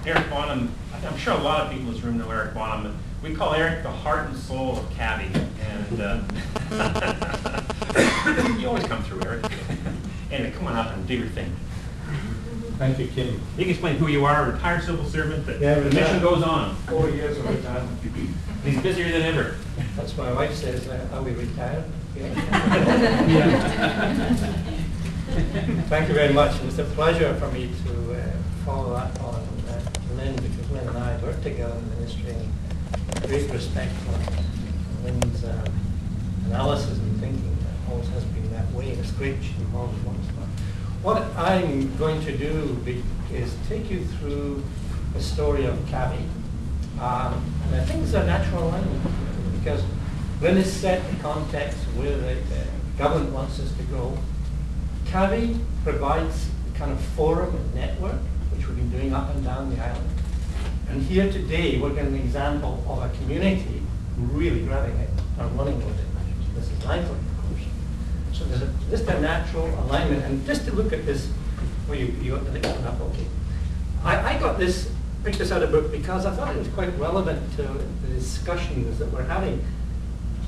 Eric Bonham, I'm sure a lot of people in this room know Eric Bonham, but we call Eric the heart and soul of CAVI. And you always come through, Eric. Anyway, come on up and do your thing. Thank you, Kim. You can explain who you are, retired civil servant, but Yeah, the mission goes on. 4 years of retirement. He's busier than ever. That's my wife says, are we retired? Yeah. Thank you very much. It's a pleasure for me to follow up on Lynn, because Lynn and I worked together in the ministry, and great respect for Lynn's analysis and thinking. Always has been that way. It's great she involved in one stuff. What I'm going to do is take you through the story of CAVI. And I think it's a natural alignment, because Lynn has set the context where the government wants us to go. CAVI provides the kind of forum and network which we've been doing up and down the island. And here today we're getting an example of a community really grabbing it and running with it. This is Langford, of course. So there's just a natural alignment. And just to look at this, well, you got the next one up, okay. I got this, picked this out of a book because I thought it was quite relevant to the discussions that we're having.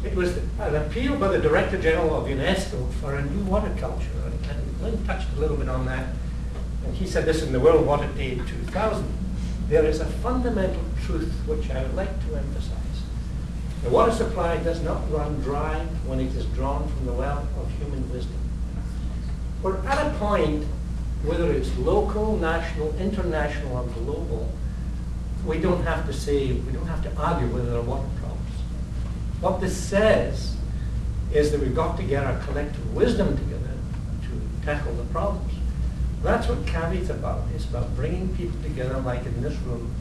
It was an appeal by the Director General of UNESCO for a new water culture. And Lynn touched a little bit on that. And he said this in the World Water Day 2000. There is a fundamental truth which I would like to emphasize. The water supply does not run dry when it is drawn from the well of human wisdom. We're at a point, whether it's local, national, international, or global, we don't have to argue whether there are water problems. What this says is that we've got to get our collective wisdom together to tackle the problems. That's what CAVI is about. It's about bringing people together, like in this room,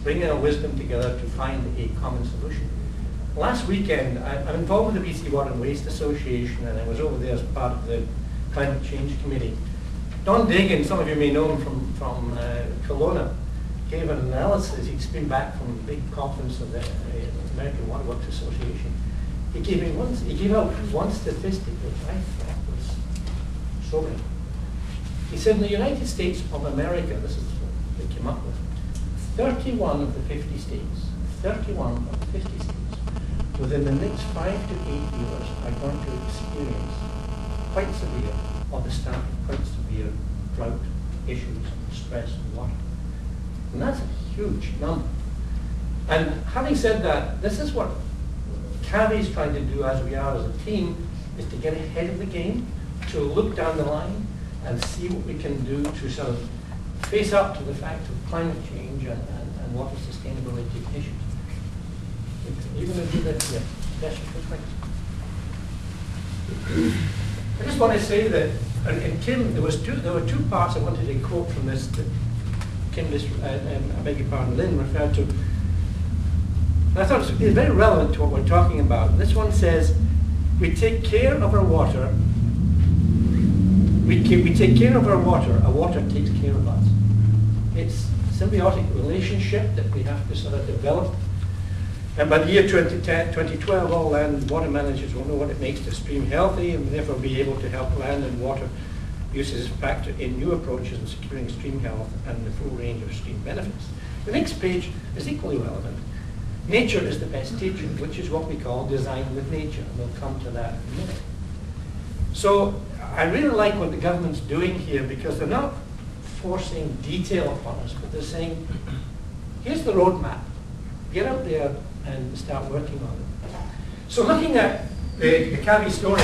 bringing our wisdom together to find a common solution. Last weekend, I'm involved with the BC Water and Waste Association, and I was over there as part of the Climate Change Committee. Don Dagan, some of you may know him from Kelowna, gave an analysis. He's been back from a big conference of the American Water Works Association. He gave out one statistic which I thought was sobering. He said in the United States of America, this is what they came up with, 31 of the 50 states, within the next 5 to 8 years are going to experience quite severe, or the start of quite severe drought issues, stress and water. And that's a huge number. And having said that, this is what CAVI is trying to do, as we are as a team, is to get ahead of the game, to look down the line and see what we can do to sort of face up to the fact of climate change and water sustainability issues. Are you going to do that? Yeah. Yes, I just want to say that, and Kim, there were two parts I wanted to quote from this that Kim, I beg your pardon, Lynn referred to. And I thought it's very relevant to what we're talking about. This one says, we take care of our water. We take care of our water takes care of us. It's a symbiotic relationship that we have to sort of develop. And by the year 2012, all land and water managers will know what it makes to stream healthy and therefore be able to help land and water uses factor in new approaches in securing stream health and the full range of stream benefits. The next page is equally relevant. Nature is the best teacher, which is what we call design with nature. And we'll come to that in a minute. So I really like what the government's doing here, because they're not forcing detail upon us, but they're saying, here's the roadmap. Get out there and start working on it. So looking at the CAVI story,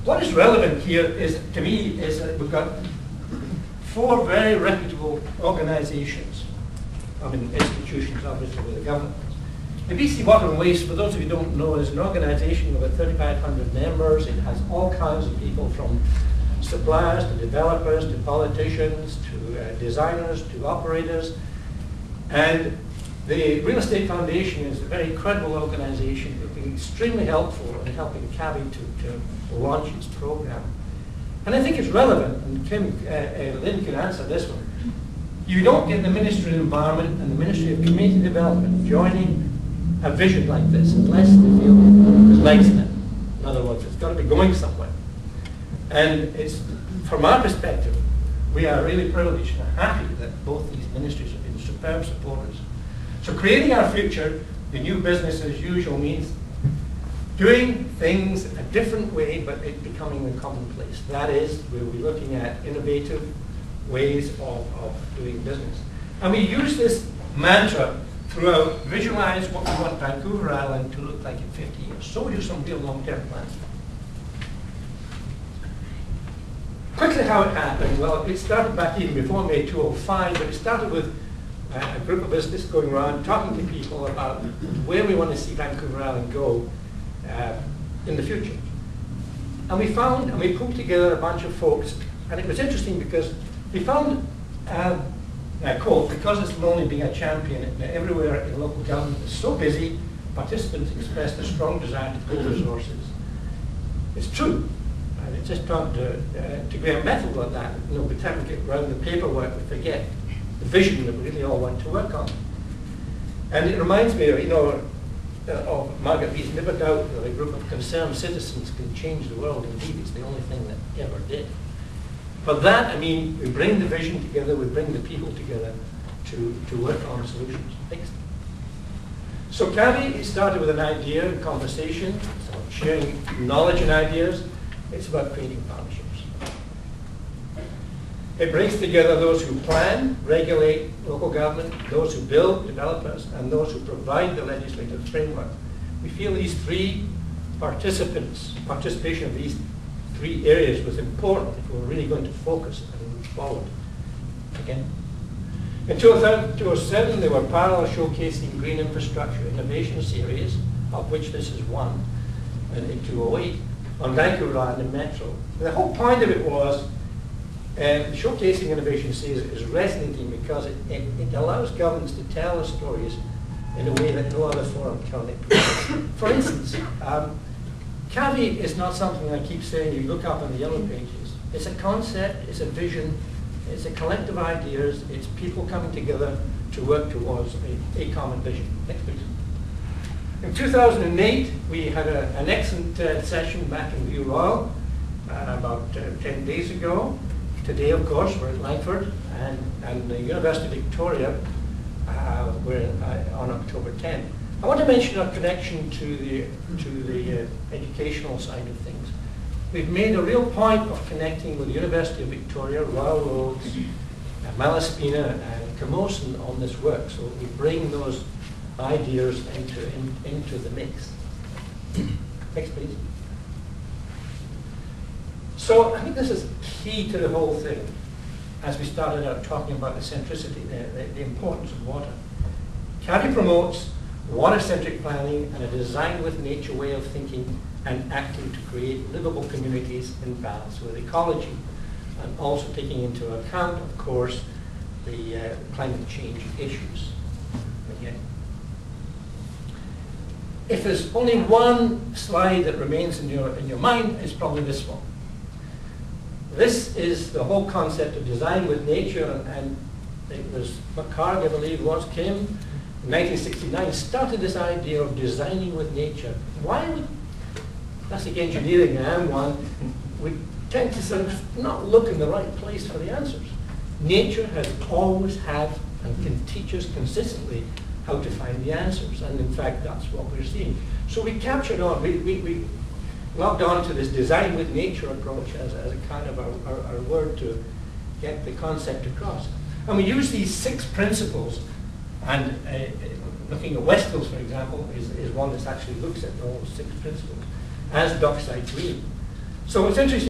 what is relevant here is, to me, is that we've got 4 very reputable organizations, institutions, obviously, with the government. The BC Water and Waste, for those of you who don't know, is an organization with about 3,500 members. It has all kinds of people, from suppliers to developers to politicians to designers to operators. And the Real Estate Foundation is a very credible organization. It's been extremely helpful in helping CAVI to launch its program. And I think it's relevant, and Kim, Lynn can answer this one. You don't get the Ministry of Environment and the Ministry of Community Development joining a vision like this unless they feel there's legs in it. In other words, it's got to be going somewhere. And it's, from our perspective, we are really privileged and happy that both these ministries have been superb supporters. So creating our future, the new business as usual means doing things a different way, but it becoming the commonplace. That is, we'll be looking at innovative ways of doing business. And we use this mantra throughout, visualize what we want Vancouver Island to look like in 50 years. So we do some real long-term plans. Quickly how it happened. Well, it started back even before May 2005, but it started with a group of us just going around talking to people about where we want to see Vancouver Island go in the future. And we found, and we pulled together a bunch of folks, and it was interesting because we found a quote, because it's lonely being a champion everywhere in local government is so busy, participants expressed a strong desire to build resources. It's true. And it's just trying to create a method like that. You know, by the time we get around the paperwork, we forget the vision that we really all want to work on. And it reminds me of, of Margaret Mead's never doubt that a group of concerned citizens can change the world. Indeed, it's the only thing that ever did. But that, I mean, we bring the vision together, we bring the people together to work on solutions. Next. So CAVI started with an idea, a conversation, it's about sharing knowledge and ideas. It's about creating partnerships. It brings together those who plan, regulate local government, those who build, developers, and those who provide the legislative framework. We feel these three participation of these three areas was important if we were really going to focus and move forward. Again. In 2007, there were parallel showcasing green infrastructure innovation series, of which this is one, and in 2008, on Vancouver Island and Metro. The whole point of it was showcasing innovation series is resonating because it allows governments to tell their stories in a way that no other forum currently provides. For instance, CAVI is not something I keep saying you look up on the yellow pages. It's a concept, it's a vision, it's a collective ideas, it's people coming together to work towards a common vision. Next please. In 2008, we had an excellent session back in View Royal about 10 days ago. Today, of course, we're at Langford, and the University of Victoria, we're on October 10. I want to mention our connection to the educational side of things. We've made a real point of connecting with the University of Victoria, Royal Roads, Malaspina, and Camosun on this work, so we bring those ideas into the mix. Next, please. So I think this is key to the whole thing. As we started out talking about the centricity, the importance of water. CAVI promotes water-centric planning and a design with nature way of thinking and acting to create livable communities in balance with ecology, and also taking into account, of course, the climate change issues. Again. If there's only one slide that remains in your mind, it's probably this one. This is the whole concept of design with nature, and it was McCarg, I believe, came in 1969, started this idea of designing with nature. Why would classic engineering, I am one, we tend to sort of not look in the right place for the answers. Nature has always had and can teach us consistently how to find the answers, and in fact that's what we're seeing. So we captured on, we logged on to this design with nature approach as a kind of our word to get the concept across. And we use these 6 principles, and looking at West Hills, for example, is one that actually looks at all 6 principles as dockside green. So it's interesting.